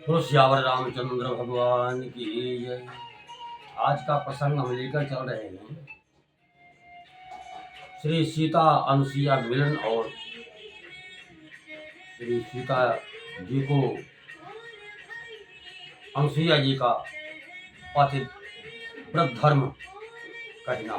तो श्यावर रामचंद्र भगवान की जय। आज का प्रसंग हम लेकर चल रहे हैं श्री सीता अनुसुईया मिलन और श्री सीता जी को अनुसुईया जी का पतित व्रत धर्म कहना।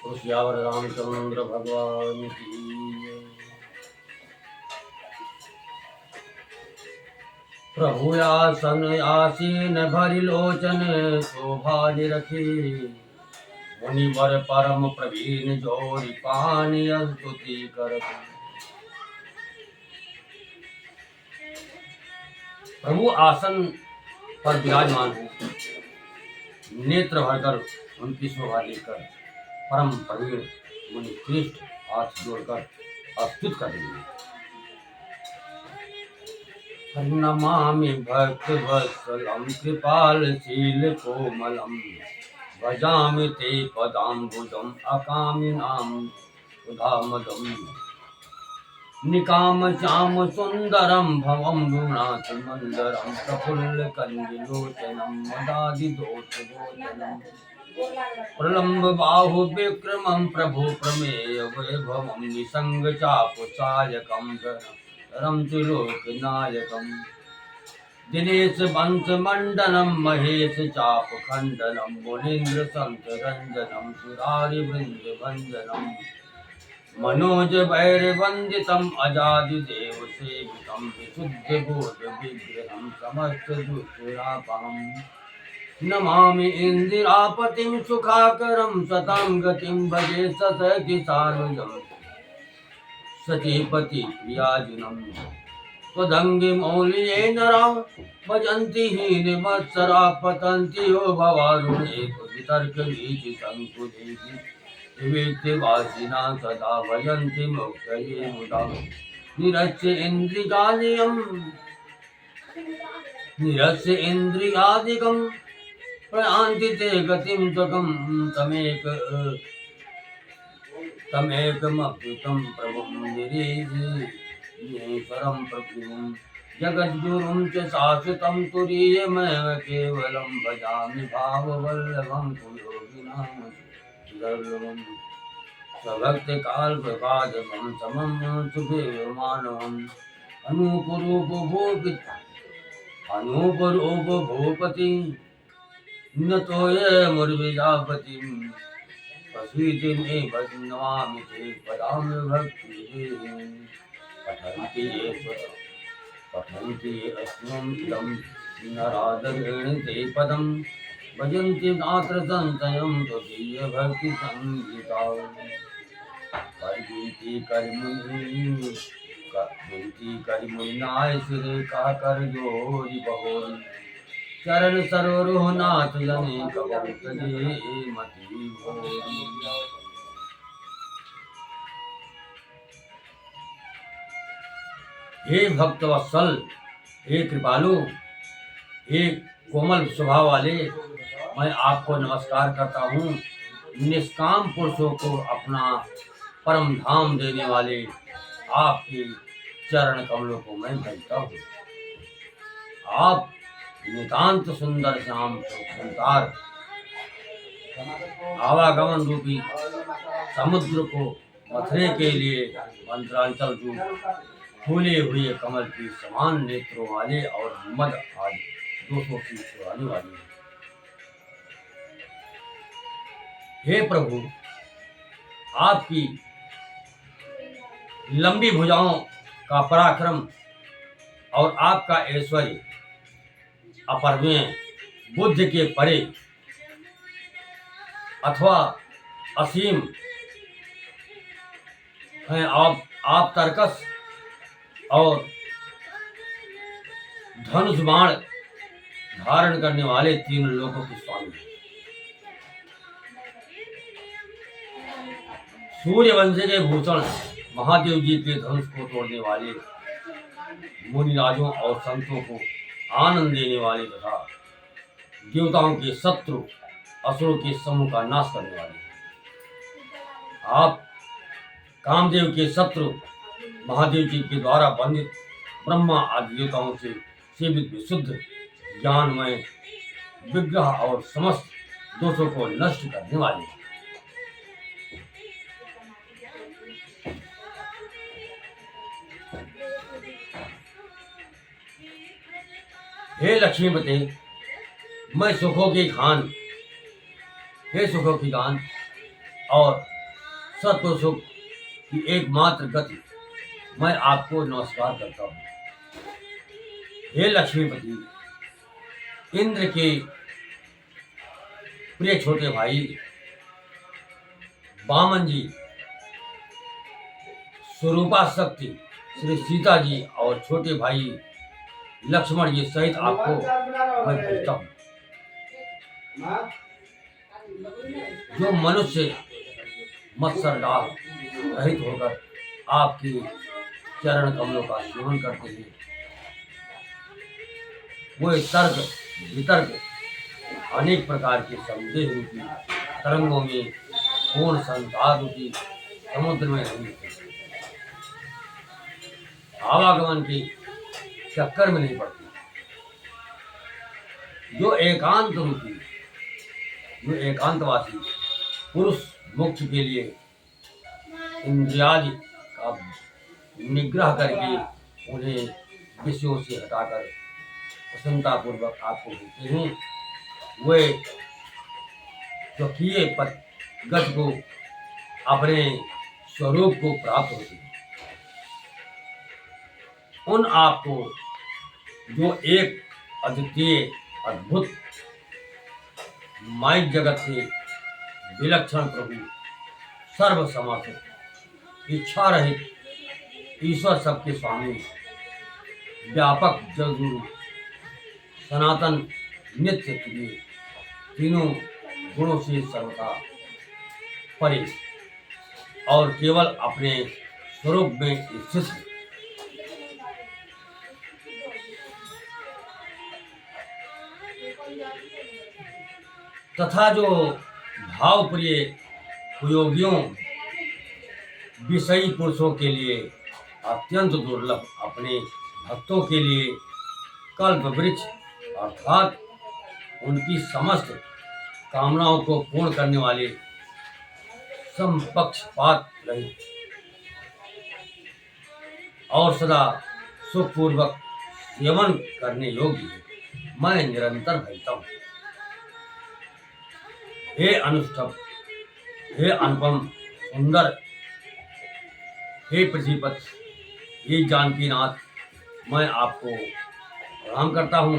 तो श्यावर रामचंद्र भगवान की जय। प्रभु आसन आसीन भरि लोचन शोभा निरखे। मुनिवर परम प्रवीण जोरि पानी स्तुति करत। प्रभु आसन पर विराजमान हो, नेत्र भरकर उनकी शोभा देखकर परम प्रवीण मुनि श्रेष्ठ हाथ जोड़कर स्तुत करेंगे। नमामि भक्त वत्सलम कृपालशील कोमलम भजामि ते पदाम्बुजम अकामिनां सुधामदम। निकामश्याम सुंदरम भवम गुणात् मंदरम प्रफुल्ल कंदिलोचनम मदादिदोषगोचनम। प्रलम्ब बाहु विक्रमं प्रभु प्रमेय वैभवं निसंग चापुसायकं धरम त्रिलोकनायकं। दिनेश वंश मंडनम महेश चाप खंडनम मुनीन्द्र संत रंजनम सुरारि वृंद भंजनम। मनोज वैर वंदितम अजादि देव सेवितम विशुद्ध बोध विग्रहम समस्त दुष्टरापहम। नमामि इंदिरापतिं सुखाकरं सतां गतिं भजे सतकिसानुजं सतीपति प्रियाजिनं। त्वदङ्घ्रि मौलिये नरा भजन्ति हीनवत्सरा पतन्ति यो भवारुणे वितर्कवीचिसङ्कुलेषु। विवेक्यवासिना सदा भजन्ति मुक्तये मुदा। निरस्य इन्द्रियादिकं प्रयान्ति ते गतिं त्वकं तमेकमप्युतं प्रभुं गिरीश्वरं प्रभुं। जगद्गुरुं च शाश्वतं तुरीयमेव केवलं भजामि भाववल्लभं कुयोगिनां दुर्लभम्। स्वभक्तकाल्पपादपं समं सुखमानवम्। अनूपरूप भूपति न तोये मुर्विजापतिं। प्रसीदि मे नमामि ते पदां भक्ति। पठन्ति ये अस्मम् इदं नरादरेण ते पदं। भजन्ति नात्र संशयं त्वदीय भक्ति संगीता। विनती कर मुनिनाय सिरे कह कर जोरी बहोरी। चरण सरोरुह नाथ जने कबहु तजे मति भोरी। हे भक्तवत्सल, हे कृपालु, हे कोमल स्वभाव वाले, मैं आपको नमस्कार करता हूँ। निष्काम पुरुषों को अपना परम धाम देने वाले आपके चरण कमलों को मैं भजता हूँ। आप नितांत सुंदर श्याम संसार आवागमन रूपी समुद्र को मथने के लिए मंत्रांचल रूप फूले हुए कमल की समान नेत्रों वाले और मद आदि 200 की सुहाने वाली। हे प्रभु, आपकी लंबी भुजाओं का पराक्रम और आपका ऐश्वर्य अपरमेय, बुद्ध के परे अथवा असीम हैं आप तर्कस और धनुष बाण धारण करने वाले तीन लोगों के स्वामी हैं। सूर्यवंश के भूषण महादेव जी के धनुष को तोड़ने वाले, मुनिराजों और संतों को आनंद देने वाले तथा देवताओं के शत्रु असुरों के समूह का नाश करने वाले। आप कामदेव के शत्रु महादेव जी के द्वारा बंधित ब्रह्मा आदि देवताओं से सेवित विशुद्ध ज्ञानमय विग्रह और समस्त दोषों को नष्ट करने वाले। हे लक्ष्मीपते, मैं सुखों की खान, हे सुखों की खान और सत्व सुख की एकमात्र गति, मैं आपको नमस्कार करता हूँ। हे लक्ष्मीपति, इंद्र के प्रिय छोटे भाई वामन जी, स्वरूपा शक्ति श्री सीता जी और छोटे भाई लक्ष्मण जी सहित आपको मैं भेजता हूँ। जो मनुष्य मत्सर डाल रहित होकर आपके चरण कमलों का सेवन करते हैं, वो तर्क वितर्क अनेक प्रकार के संदेह रूपी तरंगों में पूर्ण संसार रूपी समुद्र में नहीं, आवागमन के चक्कर में नहीं पड़ती। जो एकांतवासी पुरुष मोक्ष के लिए इंद्रियादि का निग्रह करके उन्हें विषयों से हटाकर प्रसन्नता पूर्वक आपको देते हैं, वे स्वकीय गति को अपने स्वरूप को प्राप्त होते हैं। उन आपको जो एक अद्वितीय अद्भुत माइक जगत से विलक्षण प्रभु, सर्व समर्थ, इच्छा रहित ईश्वर सबके स्वामी, व्यापक जगुरु, सनातन नित्य प्रिय, तीनों गुणों से सर्वथा परे और केवल अपने स्वरूप में स्थित तथा जो भाव प्रिय योगियों विषयी पुरुषों के लिए अत्यंत दुर्लभ, अपने भक्तों के लिए कल्प वृक्ष अर्थात उनकी समस्त कामनाओं को पूर्ण करने वाले, समपक्षपात रहित और सदा सुखपूर्वक सेवन करने योग्य मैं निरंतर भजता हूँ। हे अनुष्ठव, हे अनुपम सुंदर, हे पृथ्वीपति, हे जानकीनाथ, मैं आपको प्रणाम करता हूँ।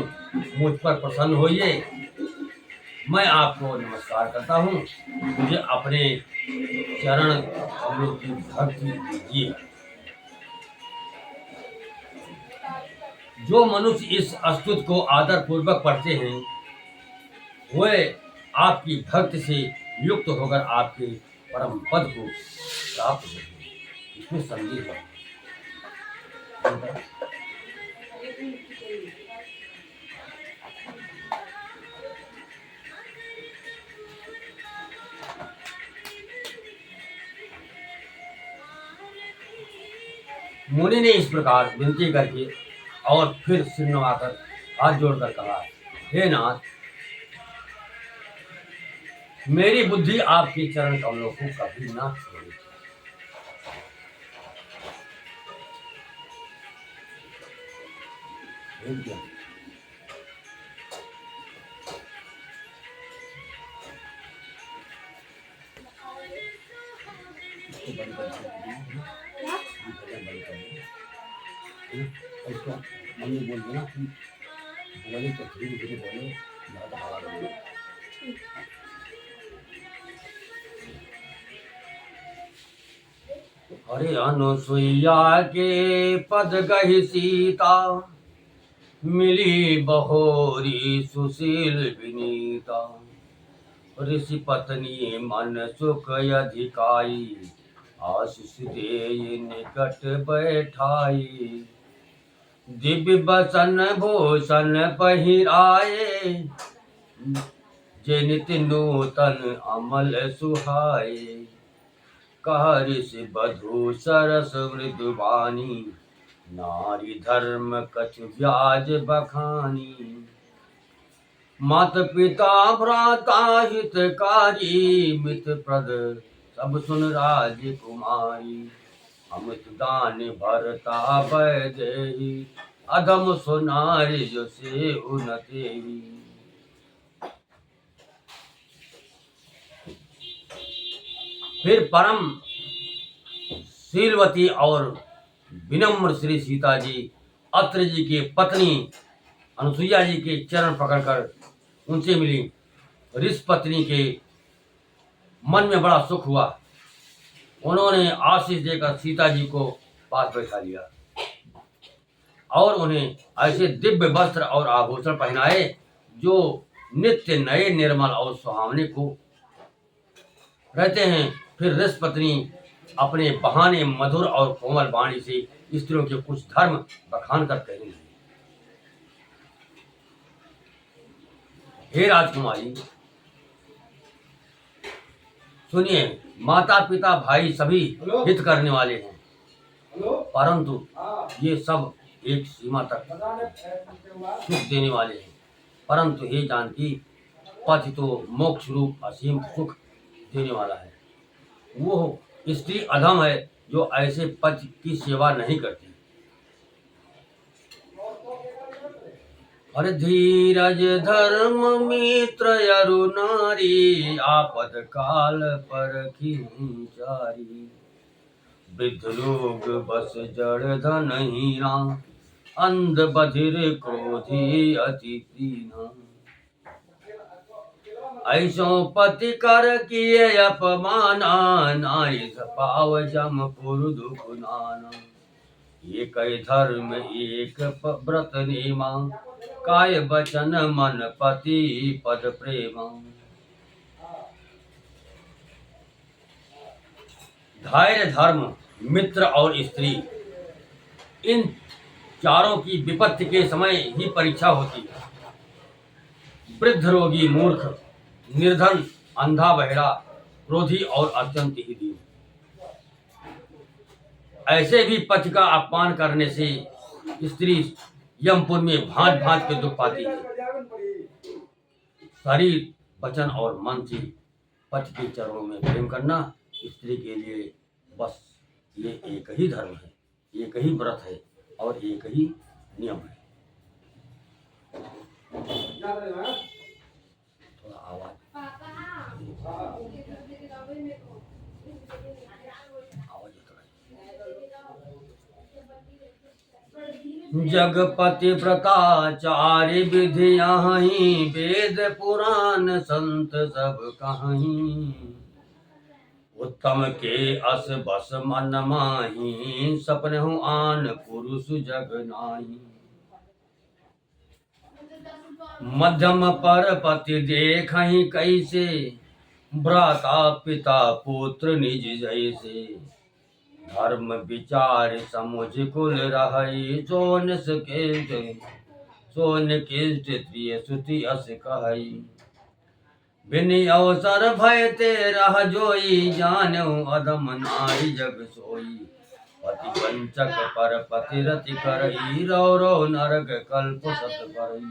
मुझ पर प्रसन्न होइए। मैं आपको नमस्कार करता हूँ। मुझे अपने चरण कमलों की भक्ति दीजिए। जो मनुष्य इस स्तुति को आदर पूर्वक पढ़ते हैं, वे आपकी भक्ति से युक्त होकर आपके परम पद को प्राप्त होते हैं। इसमें संदेह है। मुनि ने इस प्रकार विनती करके और फिर सिर नवाकर हाथ जोड़कर कहा, हे नाथ, मेरी बुद्धि आपके चरण कमलों को कभी ना छोड़े। इसको मम्मी बोल देना कि बोले तो धीरे धीरे बोले, ज़्यादा आवाज़ नहीं। अरे अनुसुईया के पद गहि सीता, मिली बहोरी सुशील विनीता। ऋषि पत्नी मन सुख अधिकाई, आशीष दे निकट बैठाई। दिव्य बसन भूषण पहिराए, जे नित नूतन अमल सुहाए। कह ऋषि बधू सरस मृदुवानी, नारी धर्म कछु ब्याज बखानी। मात पिता भ्राता हितकारी, मित्र प्रद सब सुन राजकुमारी। अमित दान भरता वैदेही, अधम सुनारी जो से उन्नति। फिर परम शीलवती और विनम्र श्री सीता जी अत्रि जी की पत्नी अनुसुईया जी के चरण पकड़कर उनसे मिली। ऋषि पत्नी के मन में बड़ा सुख हुआ। उन्होंने आशीष देकर सीता जी को पास बैठा लिया और उन्हें ऐसे दिव्य वस्त्र और आभूषण पहनाए जो नित्य नए, निर्मल और सुहावने को रहते हैं। फिर ऋषि पत्नी अपने बहाने मधुर और कोमल वाणी से स्त्रियों के कुछ धर्म बखान कर कहने लगी। हे राजकुमारी, सुनिए, माता पिता भाई सभी हित करने वाले हैं, परंतु ये सब एक सीमा तक सुख देने वाले हैं। परंतु हे जानकी, पति तो मोक्ष रूप असीम सुख देने वाला है। वो स्त्री अधम है जो ऐसे पति की सेवा नहीं करती। अरे धीरज धर्म मित्र अरु नारी, आपद काल पर खिंचारी। वृद्ध लोग बस जड़ धन हीरा, अंध बधिर क्रोधी अति दीना। ऐसो पति कर किए अपमाना, नारी पाव जम पुर दुख नाना। एक धर्म एक व्रत नेमा, काय बचन मन पति पद प्रेमा। धैर्य, धर्म, मित्र और स्त्री, इन चारों की विपत्ति के समय ही परीक्षा होती है। वृद्ध, रोगी, मूर्ख, निर्धन, अंधा, बहरा, क्रोधी और अत्यंत ही दीन, ऐसे भी पति का अपमान करने से स्त्री यमपुर में भांत भांत के दुख पाती है। शरीर, वचन और मन से पति के चरणों में प्रेम करना स्त्री के लिए बस ये एक ही धर्म है, एक ही व्रत है और एक ही नियम है। थोड़ा आवाज जगपति व्रताचार्य विधि यहीं, वेद पुराण संत सब कहीं। उत्तम के अस बस मन माही, सपने हूँ आन पुरुष जग नाही। मध्यम पर पति देखहि कैसे, भ्राता पिता पुत्र निज जैसे। धर्म विचार समुझ कुल रहई, सोन किष्ट प्रिय सुति अस कहई। बिन अवसर भय ते रह जोई, जानऊ अधम नारी जग सोई। पति वंचक पर पति रति करई, रो रो नरक कल्प सत करई।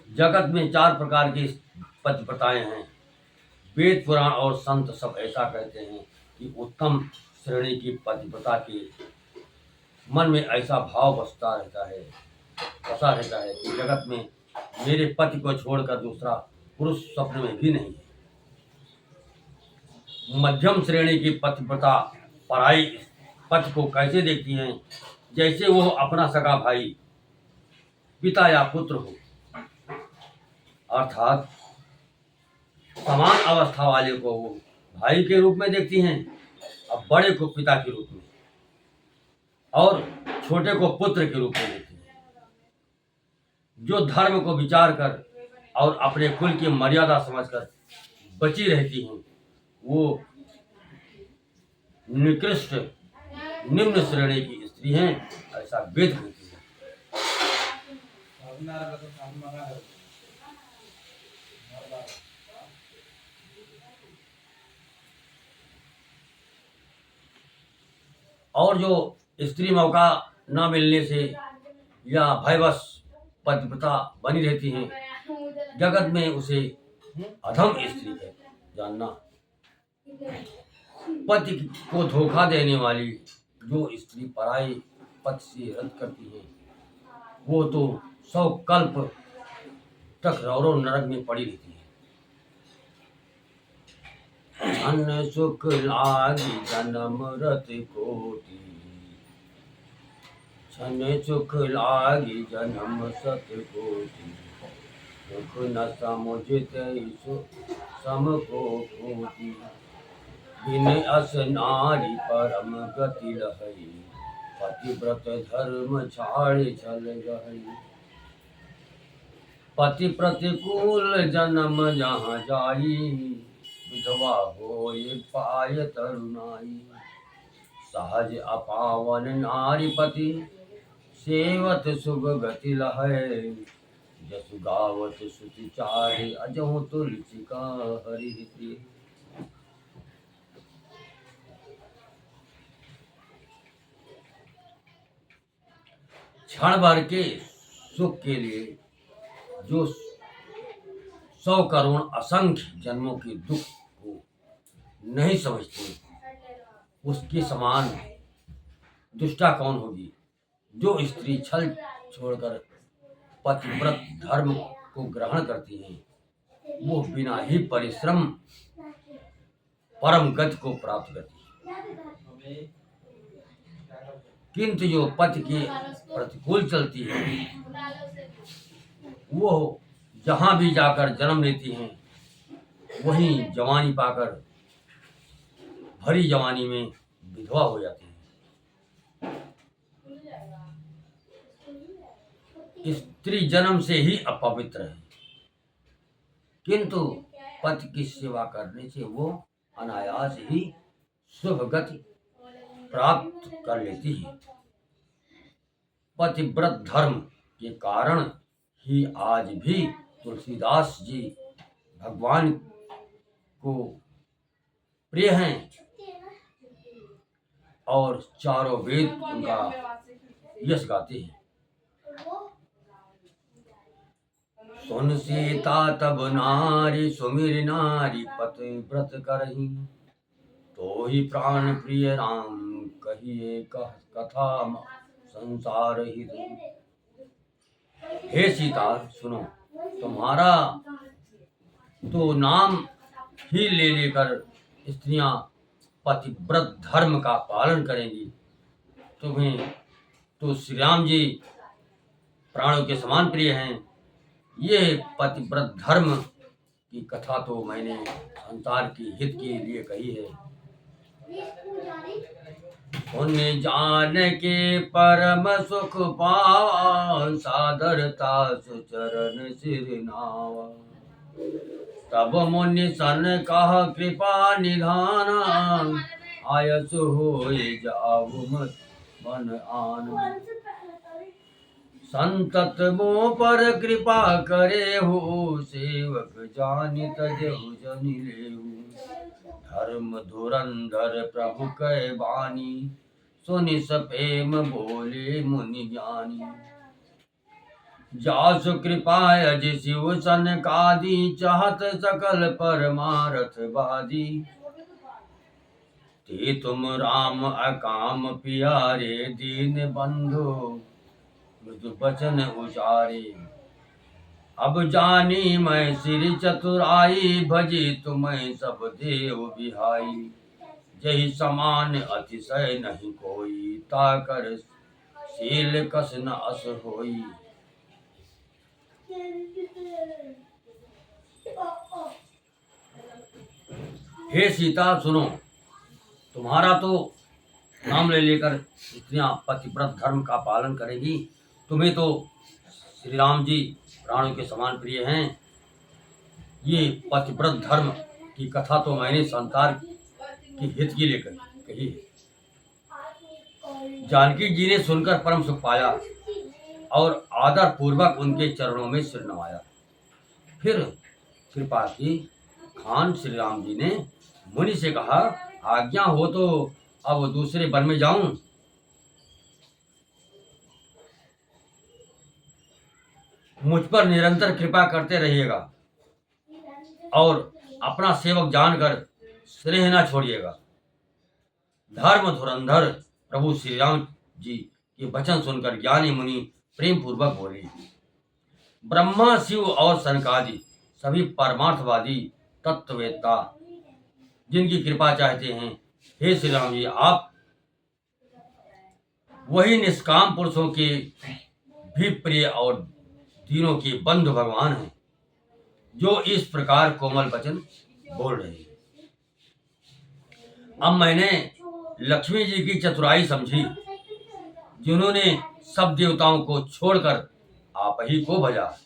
जगत में चार प्रकार की पतिव्रताएं हैं। वेद पुराण और संत सब ऐसा कहते हैं कि उत्तम श्रेणी की पतिव्रता के मन में ऐसा भाव बसा रहता है कि जगत में मेरे पति को छोड़कर दूसरा पुरुष स्वप्न में भी नहीं है। मध्यम श्रेणी की पतिव्रता पराई पति को कैसे देखती हैं? जैसे वो अपना सगा भाई, पिता या पुत्र हो, अर्थात समान अवस्था वाले को वो भाई के रूप में देखती हैं, अब बड़े को पिता के रूप में, और छोटे को पुत्र के रूप में देखती हैं। जो धर्म को विचार कर और अपने कुल की मर्यादा समझकर बची रहती हैं, वो निकृष्ट निम्न श्रेणी की स्त्री हैं, ऐसा वेद कहती है। और जो स्त्री मौका न मिलने से या भयवश पतिव्रता बनी रहती हैं, जगत में उसे अधम स्त्री है जानना। पति को धोखा देने वाली जो स्त्री पराई पति से रद्द करती है, वो तो 100 कल्प तक रौरव नरक में पड़ी रहती है। धन सुख लागी जन्म रत कोटि, धन सुख लागी जन्म सत कोटि, दुख न समुझते सम को कोटि, बिन अस नारी परम गति लहई, पतिव्रत धर्म छाड़ चल गई। पति प्रतिकूल जन्म जहाँ जाई, विधवा होए पाय तरुणाई, सहज अपावन नारी पति, सेवत शुभ गति लहै, जसु गावत सुति चारे, अजहु तुलसी का हरि। क्षण भर के सुख के लिए जो 100 करोड़ असंख्य जन्मों के दुख को नहीं समझते, उसके समान दुष्टा कौन होगी। जो स्त्री छल छोड़कर पतिव्रत धर्म को ग्रहण करती हैं, वो बिना ही परिश्रम परम गति को प्राप्त करती है। किंतु जो पति के प्रतिकूल चलती है, वो जहां भी जाकर जन्म लेती हैं, वहीं जवानी पाकर भरी जवानी में विधवा हो जाती है। स्त्री जन्म से ही अपवित्र है, किंतु पति की सेवा करने से वो अनायास ही शुभ गति प्राप्त कर लेती है। पतिव्रत धर्म के कारण ही आज भी तुलसीदास जी भगवान को प्रिय हैं और चारों वेद उनका यश गाते हैं। सुन सीता तब नारी सुमिर नारी पतिव्रत करही, तो ही प्राण प्रिय राम कहिए कथा संसार हित। हे सीता सुनो, तुम्हारा तो नाम ही ले लेकर स्त्रियां पतिव्रत धर्म का पालन करेंगी। तुम्हें तो श्री राम जी प्राणों के समान प्रिय हैं। ये पतिव्रत धर्म की कथा तो मैंने संसार की हित के लिए कही है। सुन जान के परम सुख पावा, सादरता सुचरण सिर नावा, तब मुनि सन कह कृपा निधाना, आयस होए जाऊ मन आन। संतत मोह पर कृपा करे हो, सेवक जानि तजहु जनि लेहु। धर्म धुरंधर प्रभु कै बानी, सुनि सप्रेम बोले मुनि ज्ञानी। जासु कृपा अज शिव सनकादि, चाहत सकल परमारथ बादी। ते तुम राम अकाम प्यारे, दीन बंधु मृदु बचन उचारे। अब जानी मैं श्री चतुराई, भजी तुम्हें सब देव बिहाई। जहि समान अतिशय नहीं कोई, ताकर शील कस न अस होई। हे सीता सुनो, तुम्हारा तो नाम ले लेकर स्त्रियां पतिव्रत धर्म का पालन करेगी। तुम्हें तो श्री राम जी प्राणों के समान प्रिय हैं। ये पतिव्रत धर्म की कथा तो मैंने संसार की हित के लिए कही है। जानकी जी ने सुनकर परम सुख पाया और आदर पूर्वक उनके चरणों में सिर नवाया। फिर कृपा की खान श्री राम जी ने मुनि से कहा, आज्ञा हो तो अब दूसरे वन में जाऊं। मुझ पर निरंतर कृपा करते रहिएगा और अपना सेवक जानकर स्नेह न छोड़िएगा। धर्म धुरंधर प्रभु श्री राम जी के वचन सुनकर ज्ञानी मुनि प्रेम पूर्वक बोले। ब्रह्मा शिव और सनकादि सभी परमार्थवादी तत्ववेत्ता जिनकी कृपा चाहते हैं, हे श्री राम जी, आप वही निष्काम पुरुषों के भी प्रिय और तीनों के बंधु भगवान हैं, जो इस प्रकार कोमल वचन बोल रहे हैं। अब मैंने लक्ष्मी जी की चतुराई समझी, जिन्होंने सब देवताओं को छोड़कर आप ही को भजा,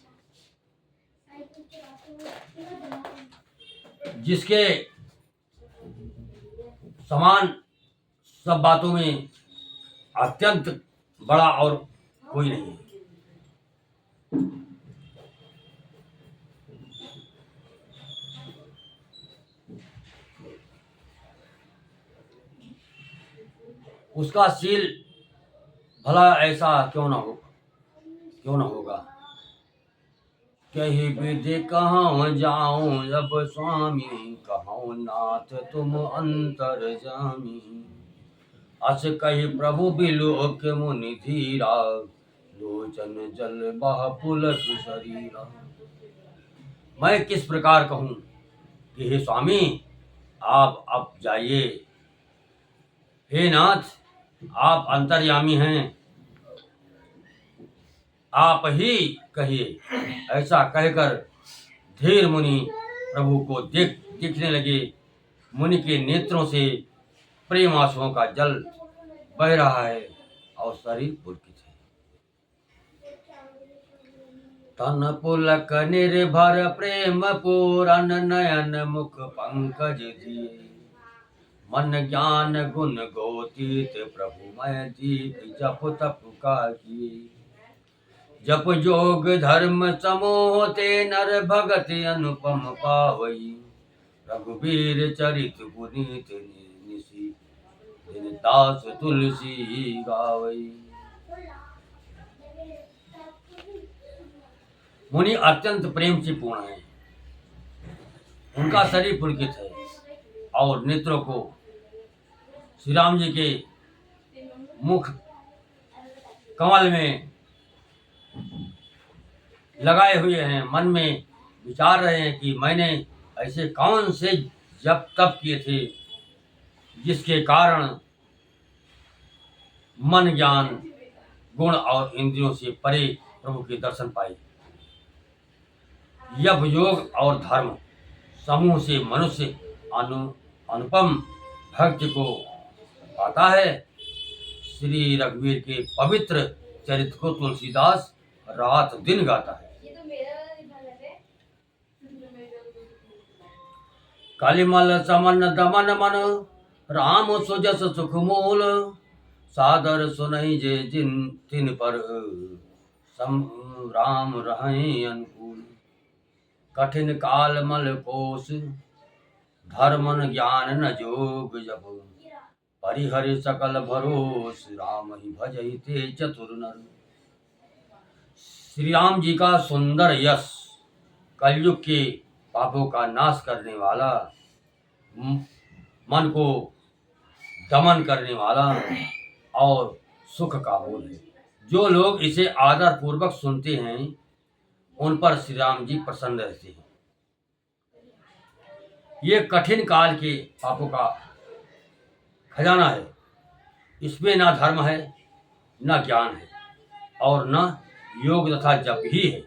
जिसके समान सब बातों में अत्यंत बड़ा और कोई नहीं है। उसका शील भला ऐसा क्यों न होगा। कहीं विधि कहाँ जाऊं जब स्वामी, कहो नाथ तुम अंतर जामी। अस कही प्रभु बिलोक मुनि धीरा, लोचन जल बह पुलक शरीरा। मैं किस प्रकार कहूँ कि हे स्वामी आप अब जाइए, हे नाथ आप अंतर्यामी हैं, आप ही कहिए। ऐसा कहकर धीर मुनि प्रभु को दिखने लगे। मुनि के नेत्रों से प्रेम आंसुओं का जल बह रहा है और शरीर पुलकित है। तन पुलक निर्भर प्रेम पूरन, नयन मुख पंकज दिए। मन ज्ञान गुण गोतीत प्रभु मैं दीप जप तप का किए। जप जोग धर्म समोह ते नर भगत अनुपम पावई। रघुबीर चरित पुनीत निसी, दिन दास तुलसी गावई। मुनि अत्यंत प्रेम से पूर्ण है, उनका शरीर पुलकित है और नेत्रों को श्री राम जी के मुख कमल में लगाए हुए हैं। मन में विचार रहे हैं कि मैंने ऐसे कौन से जप तप किए थे जिसके कारण मन ज्ञान गुण और इंद्रियों से परे प्रभु के दर्शन पाए। यप योग और धर्म समूह से मनुष्य अनुपम भक्ति को पाता है। श्री रघुवीर के पवित्र चरित्र को तुलसीदास रात दिन गाता है। कलिमल समन दमन मन, राम सुजस सुख मूल। सादर सुनहि जे जिन तिन पर, राम रहें अनुकूल। कठिन काल मल कोश, धर्मन ज्ञान न जोग जब। परिहरि सकल भरोस, राम ही भजहि ते चतुर नर। श्री राम जी का सुंदर यश, कलयुग के पापों का नाश करने वाला, मन को दमन करने वाला और सुख का मूल है। जो लोग इसे आदर पूर्वक सुनते हैं उन पर श्री राम जी प्रसन्न रहते हैं। ये कठिन काल के पापों का खजाना है। इसमें ना धर्म है, न ज्ञान है और न योग तथा जप ही है।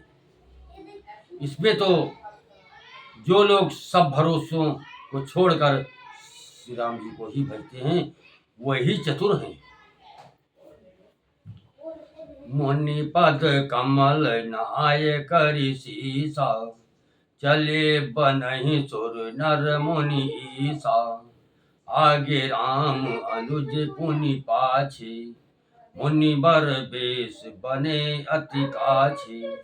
इसमें तो जो लोग सब भरोसों को छोड़कर श्री राम जी को ही भजते हैं, वही चतुर हैं। मुनि पद कमल नाय करि सीसा, चले बनहि सुर नर मुनि ईसा। आगे राम अनुज पुनि पाछे, मुनि बर बेश बने अति काछे।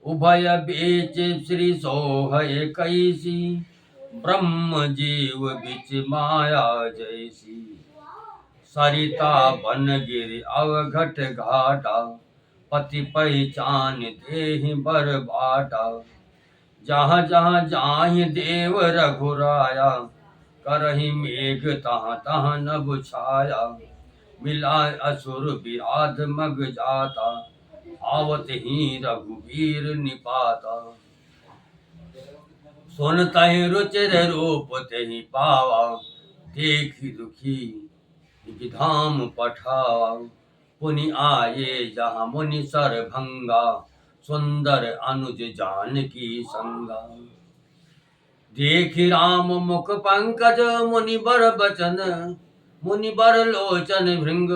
उभय बीच श्री सोहय कैसी, ब्रह्म जीव बिच माया जैसी। सरिता बन गिर अवघट घाटा, पति पहचान देहि बर बाटा। जहाँ जहाँ जाहि देव रघुराया, करहि मेघ तहाँ तहाँ नभ छाया। मिला असुर विराध मग जाता, आवत ही रघुवीर निपाता। सुनतहि रुचिर रूप तेहि पावा, देखि दुखी विधाम पठावा। पुनि आये जहाँ मुनि सर भंगा, सुंदर अनुज जानकी संगा। देखि राम मुख पंकज मुनि बर बचन, मुनि बर लोचन भृंग।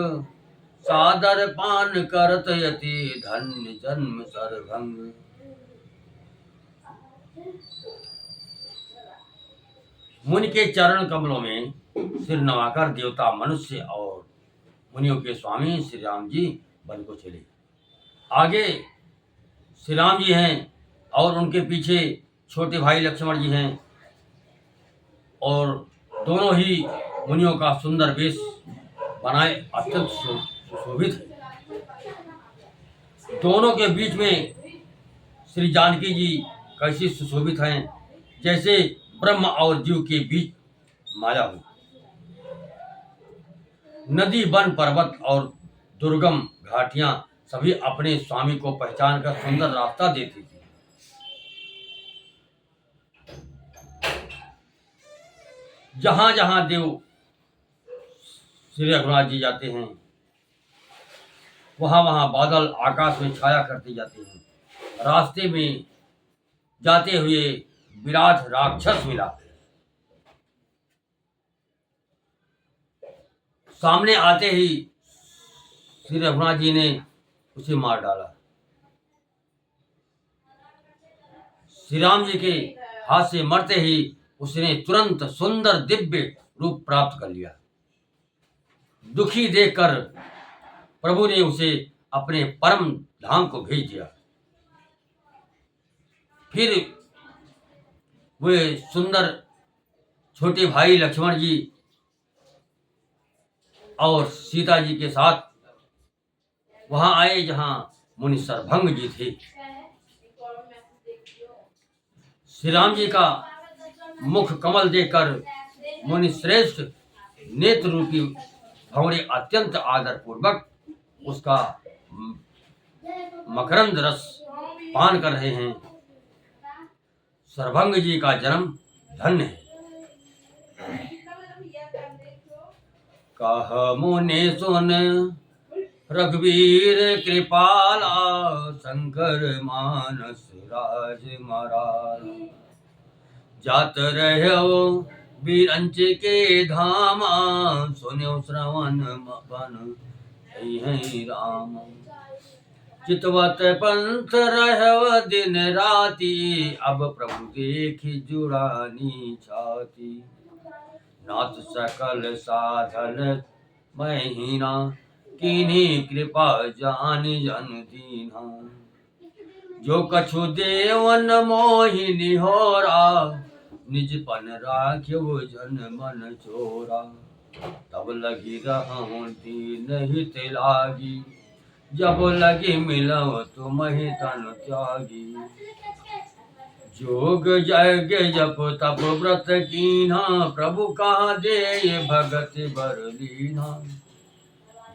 सादर पान करत यति, धन्य जन्म सरभंग। मुनि के चरण कमलों में सिर नवाकर देवता, मनुष्य और मुनियों के स्वामी श्री राम जी वन को चले। आगे श्री राम जी हैं और उनके पीछे छोटे भाई लक्ष्मण जी हैं, और दोनों ही मुनियों का सुंदर वेश बनाए अत्यंत सुशोभित है। दोनों के बीच में श्री जानकी जी कैसी सुशोभित हैं, जैसे ब्रह्म और जीव के बीच माया हो। नदी, वन, पर्वत और दुर्गम घाटियां सभी अपने स्वामी को पहचान कर सुंदर रास्ता देती थी। जहां जहां देव श्री रघुनाथ जी जाते हैं, वहां वहां बादल आकाश में छाया करते जाते हैं। रास्ते में जाते हुए विराट राक्षस मिला, सामने आते ही श्री रघुनाथ जी ने उसे मार डाला। श्री राम जी के हाथ से मरते ही उसने तुरंत सुंदर दिव्य रूप प्राप्त कर लिया। दुखी देखकर प्रभु ने उसे अपने परम धाम को भेज दिया। फिर वे सुंदर छोटे भाई लक्ष्मण जी और सीता जी के साथ वहां आए जहां मुनि सरभंग जी थे। श्री राम जी का मुख कमल देखकर मुनि श्रेष्ठ नेत्र रूपी भंवरे अत्यंत आदर पूर्वक उसका मकरंद रस पान कर रहे हैं। सरभंग जी का जन्म धन्य है। कह मुनि सुन रघुवीर कृपाला, शंकर मानस राज मराला। जात रहो बिरंच के धामा, सुनो श्रवण बन है राम। चितवत पंथ रहव दिन राति, अब प्रभु देखि जुड़ानी छाती। नाथ सकल साधन महीना, किन्हीं कृपा जानि जन दीना। जो कछु देवन मोहिनी होरा, निज पन राख्यो जन मन चोरा। तब लगी रहूं दीन हित लागी, जब लगी मिलव तुम्हि तन त्यागी। जोग जग जप तप व्रत कीन्हा, प्रभु कहाँ दे भगत बर लीन्हा।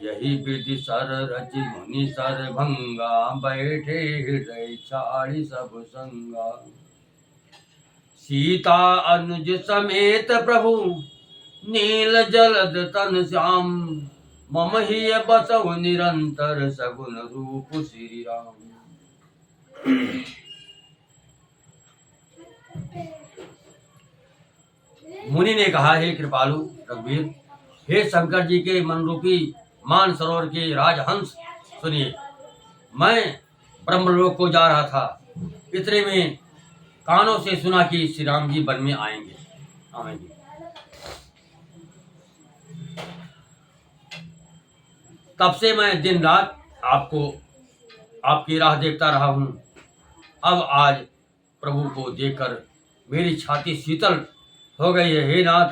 यही विधि सर रचि मुनि सर भंगा, बैठे हृदय छाड़ी सब संगा। सीता अनुज समेत प्रभु, नील जलद तन श्याम। मम ही बसहु निरंतर, सगुन रूप श्री राम। मुनि ने कहा, हे कृपालु रघुवीर, हे शंकर जी के मनरूपी मान सरोवर के राजहंस, सुनिए, मैं ब्रह्मलोक को जा रहा था। इतने में कानों से सुना कि श्री राम जी वन में आएंगे। तब से मैं दिन रात आपकी राह देखता रहा हूँ। अब आज प्रभु को देखकर मेरी छाती शीतल हो गई है। हे नाथ,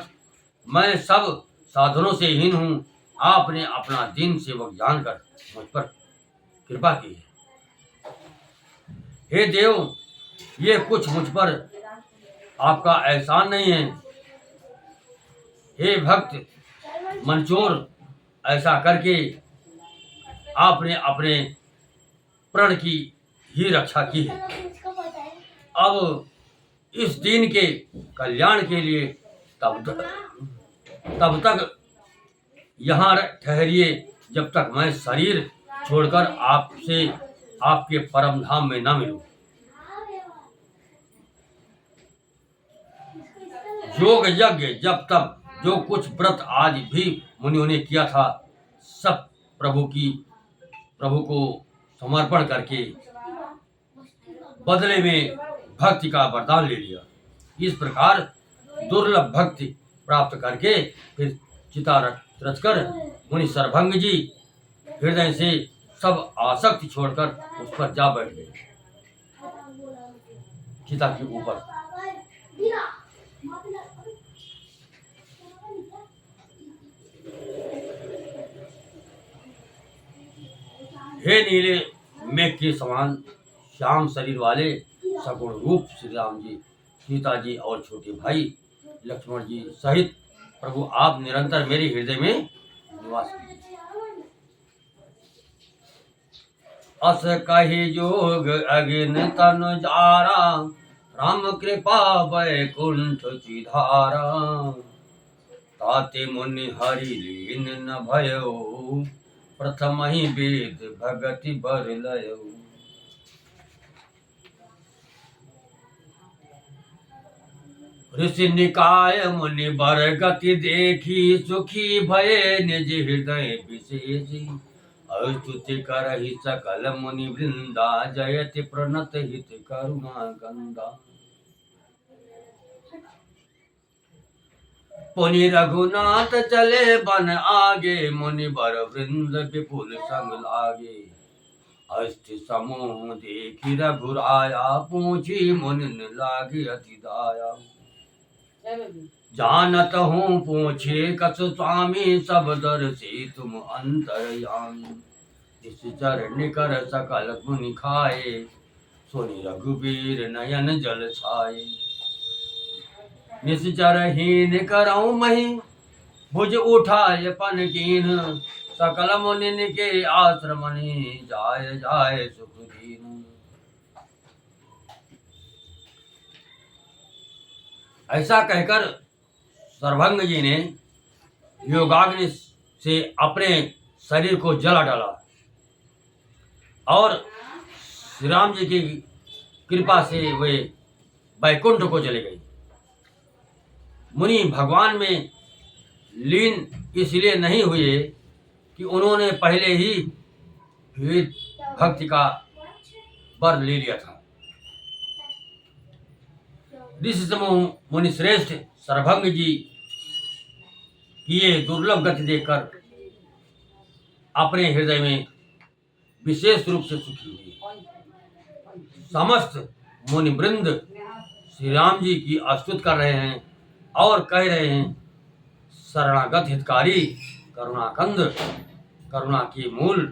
मैं सब साधनों से हीन हूँ। आपने अपना दीन सेवक जानकर मुझ पर कृपा की है। हे देव, ये कुछ मुझ पर आपका एहसान नहीं है। हे भक्त मंचोर, ऐसा करके आपने अपने प्रण की ही रक्षा की है। अब इस दीन के कल्याण के लिए तब तक यहाँ ठहरिए जब तक मैं शरीर छोड़कर आपसे आपके परम धाम में न मिलूं। योग यज्ञ जब तब जो कुछ व्रत आदि भी मुनियों ने किया था, सब प्रभु को समर्पण करके बदले में भक्ति का वरदान ले लिया। इस प्रकार दुर्लभ भक्ति प्राप्त करके फिर चिता रचकर मुनि सरभंग जी हृदय से सब आसक्ति छोड़कर उस पर जा बैठ गए, चिता के ऊपर। हे नीले मेघ के समान श्याम शरीर वाले सगुण रूप श्री राम जी, सीता जी और छोटे भाई लक्ष्मण जी सहित प्रभु आप निरंतर मेरे हृदय में निवास कीजिए। अस कहि जोग अगिन तनु जारा, राम कृपा वैकुंठ चिधारा। ताते मुनि हरि लीन न भयो, प्रथम ही वेद भगति बर लयो। ऋषि निकाय मुनि बर गति देखी, सुखी भये निज हृदय विशेषी। स्तुति करहि सकल मुनि वृंदा, जयति प्रणत हित करुणा गंगा। पुनि रघुनाथ चले बन आगे, मुनि बर वृंद विपुल संग लागे। अष्ट समूह देखी रघुराया, पूछी मुनि लागे अति दाया। जानत हूँ पूछे कसु स्वामी, सब दर्शी तुम अंतरयामी। निश्चर निकर सकल मुनि खाए, सुनि रघुबीर नयन जल छाए। निश्चर हीन करऊँ मही, भुज उठाय पन कीन। सकल मुनि के आश्रमनि, जाय जाय सुख दीन। ऐसा कहकर सरभंग जी ने योगाग्नि से अपने शरीर को जला डाला और श्री राम जी की कृपा से वे वैकुंठ को चले गए। मुनि भगवान में लीन इसलिए नहीं हुए कि उन्होंने पहले ही भक्ति का वर ले लिया था। ऋषि समूह मुनि श्रेष्ठ सरभंग जी की ये दुर्लभ गति देखकर अपने हृदय में विशेष रूप से सुखी हुई। समस्त मुनि वृंद श्री राम जी की स्तुति कर रहे हैं और कह रहे हैं, शरणागत हितकारी करुणाकंद, करुणा के मूल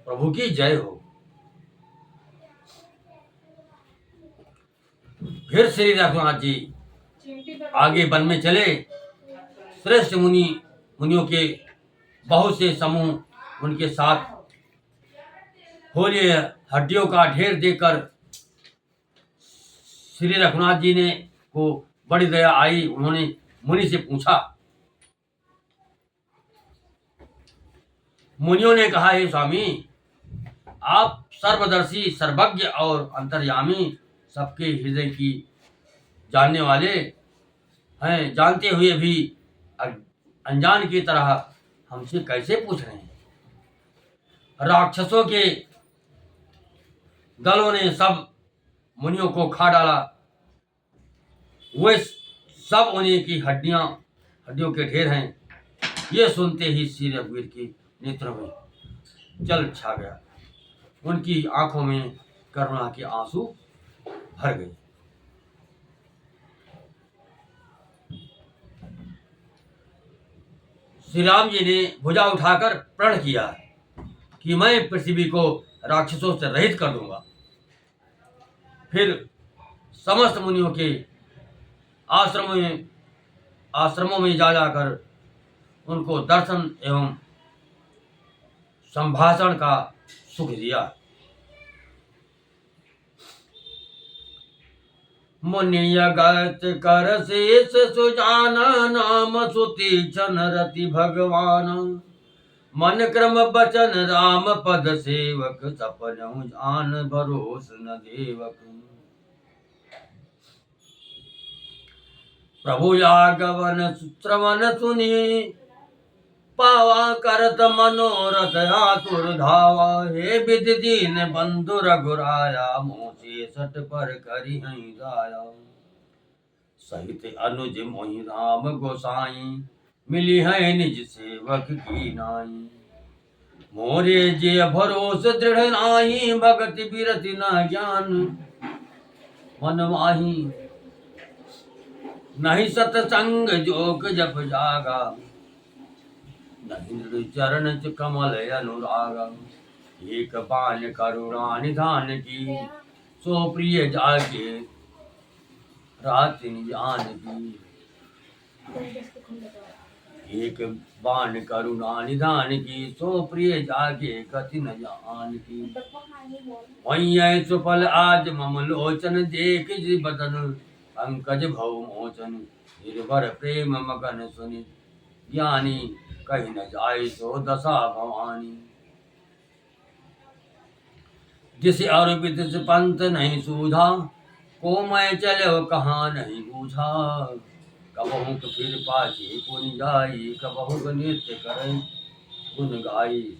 प्रभु की जय हो। फिर श्री रघुनाथ जी आगे वन में चले। श्रेष्ठ मुनियों के बहुत से समूह उनके साथ होली हड्डियों का ढेर देखकर श्री रघुनाथ जी ने को बड़ी दया आई। उन्होंने मुनि से पूछा। मुनियों ने कहा, हे स्वामी, आप सर्वदर्शी, सर्वज्ञ और अंतर्यामी, सबके हृदय की जानने वाले, हैं, जानते हुए भी अनजान की तरह हमसे कैसे पूछ रहे हैं। राक्षसों के दलों ने सब मुनियों को खा डाला। वे सब उन्हीं की हड्डियों के ढेर हैं। ये सुनते ही श्री रघुवीर के नेत्रों में जल छा गया। उनकी आंखों में करुणा के आंसू भर गए। श्री राम जी ने भुजा उठाकर प्रण किया कि मैं पृथ्वी को राक्षसों से रहित कर दूंगा। फिर समस्त मुनियों के आश्रमों में जा जाकर उनको दर्शन एवं संभाषण का सुख दिया। मुनियगत कर शेष सुजाना नाम सुतीक्षण रति भगवान। मन क्रम बचन राम पद सेवक सपनहु जान भरोस न देवक। प्रभु आगमन श्रवण सुनी पावा करत मनोरथ आतुर धावा। हे विधि दीन बंधु रघुराया मोसे सट पर करी हई दाया। सहित अनुज मोहि राम गोसाई मिली है निज सेवक की नाई। मोरे जे भरोस दृढ़ नाही भगति बिरति न ज्ञान मन माही। नहीं सतसंग जोग जप जागा नहीं चरण कमल अनुराग। एक बाण करुणा निधान की सो प्रिय जागे रात जान की। एक बाण करुणा निधान की सो प्रिय जागे गति न जान की। वही सुफल आज मम लोचन देख बदन पंकज भव मोचन। निर्भर प्रेम मगन सुनि ज्ञानी कहीं न जाए सो दशा भवानी। जिस और विदित पंथ नहीं सूझा को मैं चलो कहाँ नहीं बूझा। कबहू फिर पाछे पुन जाई कबहू नृत्य करे गुन गाई।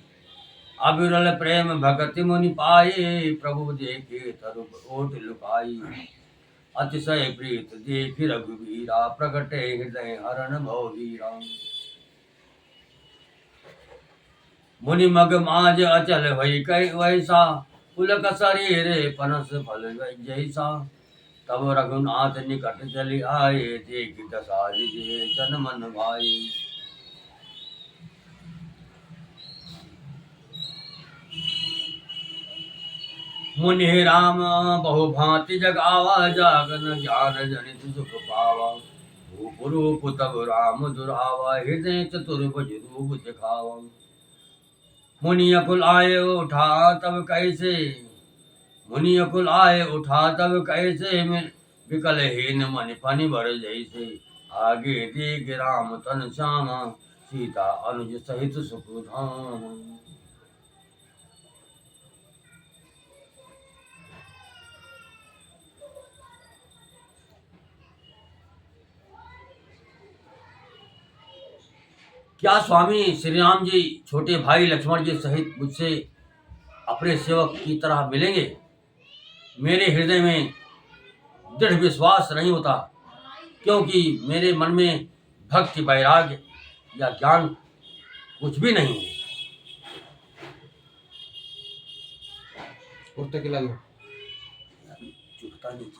अविरल प्रेम भगति मुनि पाए प्रभु देखे तरु ओट लुकाई। अतिशय प्रीत देख रघुवीरा प्रगटे हृदय हरण भववीरा। मुनि मग माज अचल भई कई वैसा पुलक शरीर पनस फल जैसा। तब रघुनाथ निकट चली आए देख दशा निज तन मन भाई। मुनि राम बहु भांति जगावा जागन ज्ञान जनित सुख पावा। रूप रूप तब राम दुरावा हृदय चतुर्भुज रूप दिखावा। मुनि अकुल आए उठा तब कैसे मुनि अकुल आए उठा तब कैसे विकल हीन मन फनि भर जैसे। आगे देख राम तन श्यामा सीता अनुज सहित सुख धाम। क्या स्वामी श्री राम जी छोटे भाई लक्ष्मण जी सहित मुझसे अपने सेवक की तरह मिलेंगे? मेरे हृदय में दृढ़ विश्वास नहीं होता क्योंकि मेरे मन में भक्ति वैराग्य या ज्ञान कुछ भी नहीं है। चुपता नहीं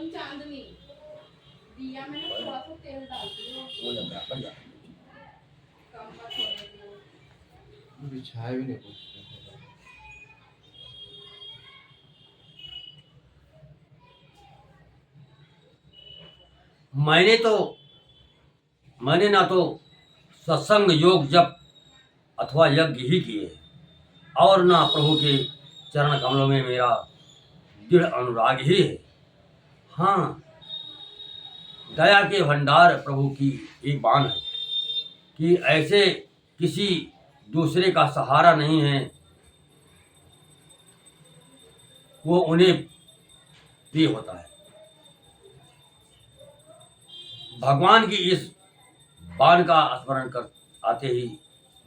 चांदनी दिया मैंने थोड़ा सा तेल डाल दिया बिछाए भी नहीं कुछ। मैंने ना तो सत्संग योग जप अथवा यज्ञ ही किए और ना प्रभु के चरण कमलों में मेरा दृढ़ अनुराग ही है। हाँ, दया के भंडार प्रभु की एक बान है कि ऐसे किसी दूसरे का सहारा नहीं है। वो उन्हें भी होता है। भगवान की इस बाण का स्मरण कर आते ही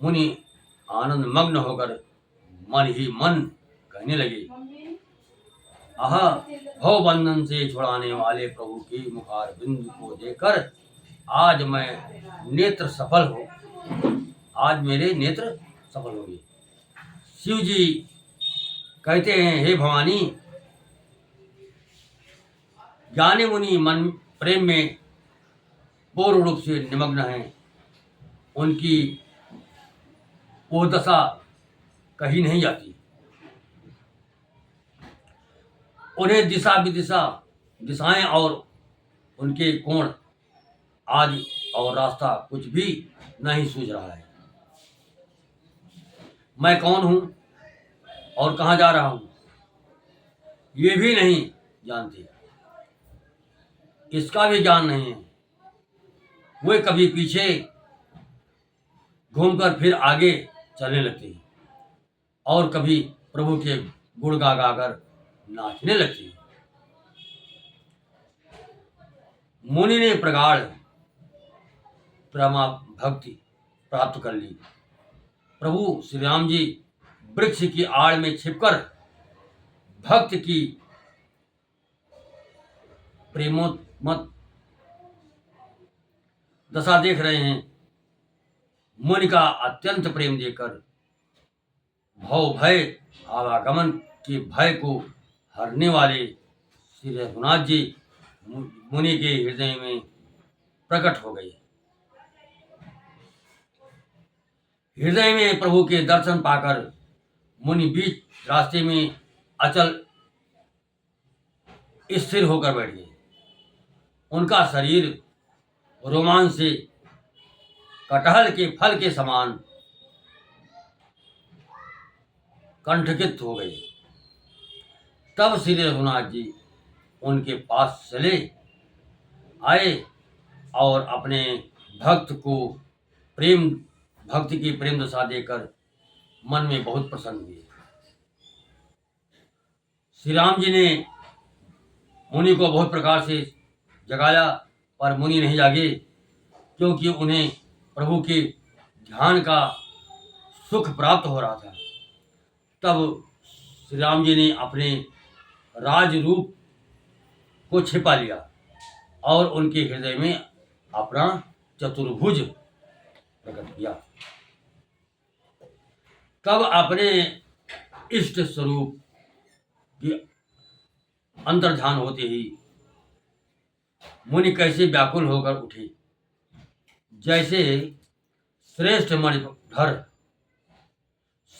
मुनि आनंद मग्न होकर मन ही मन कहने लगे, आह, भव बंधन से छुड़ाने वाले प्रभु के मुखार बिंदु को देखकर आज मैं नेत्र सफल हो आज मेरे नेत्र सफल हो गए। शिव जी कहते हैं, हे भवानी, ज्ञानी मुनि मन प्रेम में पूर्ण रूप से निमग्न हैं। उनकी वो दशा कहीं नहीं जाती। उन्हें दिशा विदिशा दिशाएं और उनके कोण आदि और रास्ता कुछ भी नहीं सूझ रहा है। मैं कौन हूं और कहाँ जा रहा हूं ये भी नहीं जानते, इसका भी ज्ञान नहीं है। वे कभी पीछे घूमकर फिर आगे चलने लगते हैं और कभी प्रभु के गुण गा गाकर नाचने लगते हैं। मुनि ने प्रगाढ़ प्रमा भक्ति प्राप्त कर ली। प्रभु श्री राम जी वृक्ष की आड़ में छिपकर भक्त की प्रेमोन्मत्त दशा देख रहे हैं। मुनि का अत्यंत प्रेम देकर भव भय आवागमन के भय को हरने वाले श्री रघुनाथ जी मुनि के हृदय में प्रकट हो गए। हृदय में प्रभु के दर्शन पाकर मुनि बीच रास्ते में अचल स्थिर होकर बैठ गए। उनका शरीर रोमांच से कटहल के फल के समान कंठकित हो गए। तब श्री रघुनाथ जी उनके पास चले आए और अपने भक्त को भक्ति की प्रेम दशा देकर मन में बहुत प्रसन्न हुए। श्री राम जी ने मुनि को बहुत प्रकार से जगाया, पर मुनि नहीं जागे, क्योंकि उन्हें प्रभु के ध्यान का सुख प्राप्त हो रहा था। तब श्री राम जी ने अपने राज रूप को छिपा लिया और उनके हृदय में अपना चतुर्भुज प्रकट किया। तब अपने इष्ट स्वरूप की अंतर्ध्यान होते ही मुनि कैसे व्याकुल होकर उठे, जैसे श्रेष्ठ मणिधर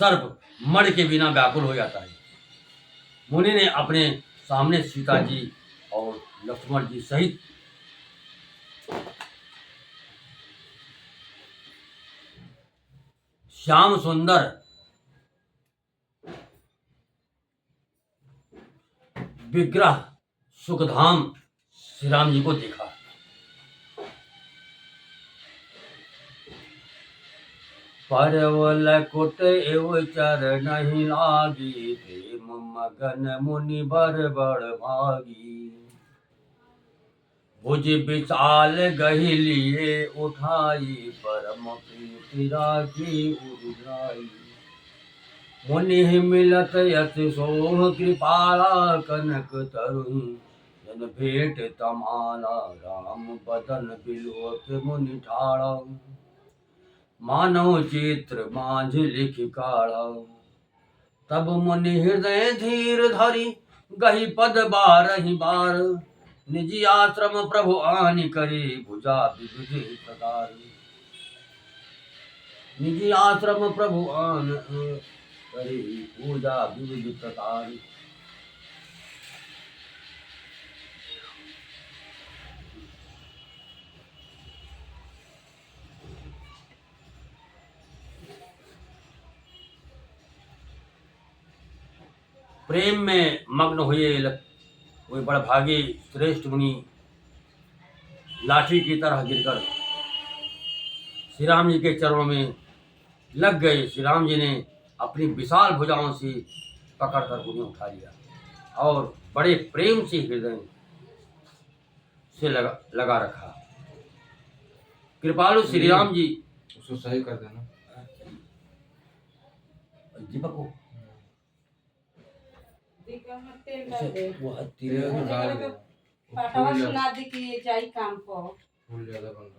सर्प मणि के बिना व्याकुल हो जाता है। मुनि ने अपने सामने सीता जी और लक्ष्मण जी सहित श्याम सुंदर विग्रह सुखधाम श्री राम जी को देखा। परवल कुट एव चर नहीं लागी, प्रेम मगन मुनि बर बड़ भागी। भुज विशाल गही लिए उठाई, परम प्रीति राखी उड़ाई। मुनि मिलत यति सोह कृपाला, कनक तरुण जन भेंट तमाला। राम बदन बिलोक मुनि ठाड़ा, मानव चित्र मांझ लिख काढ़ा। तब मुनि हृदय धीर धरी, गही पद बारहि बार। निजी आश्रम प्रभु आनि करे, भुजा विविध प्रकार। निजी आश्रम प्रभु आन करे, भुजा विविध प्रकार। प्रेम में मग्न हुए वे बड़ भागे श्रेष्ठ मुनि लाठी की तरह गिरकर श्री राम जी के चरणों में लग गए। श्री राम जी ने अपनी विशाल भुजाओं से पकड़कर उन्हें उठा लिया और बड़े प्रेम से हृदय से लगा रखा। कृपालु श्री राम जी उसको सही कर देना। दीपक को तेल डाल दे। वो तेल तो डाल दे। पाटवा सुना दी कि जाई काम को। फूल ज्यादा बन रहा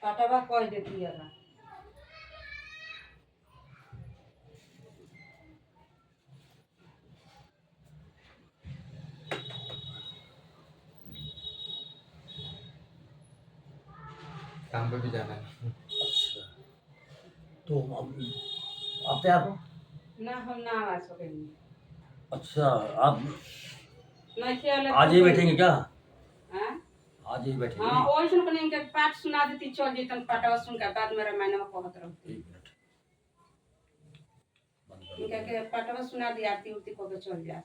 पाटवा कह देती है। काम पे भी जाना है। अच्छा तो आप तैयार हो? ना हम ना आ सकेंगे। अच्छा आप नहीं खेले आज ही बैठेंगे क्या? हैं? आज ही बैठेंगे? हाँ ओइ सुन कने के पाठ सुना देती चल जैतन पाटवा सुन के बाद मेरा मैंने में कहत रहती। एक मिनट बंद कर इनका के पाटवा सुना दी आरती उरती को के चल जा।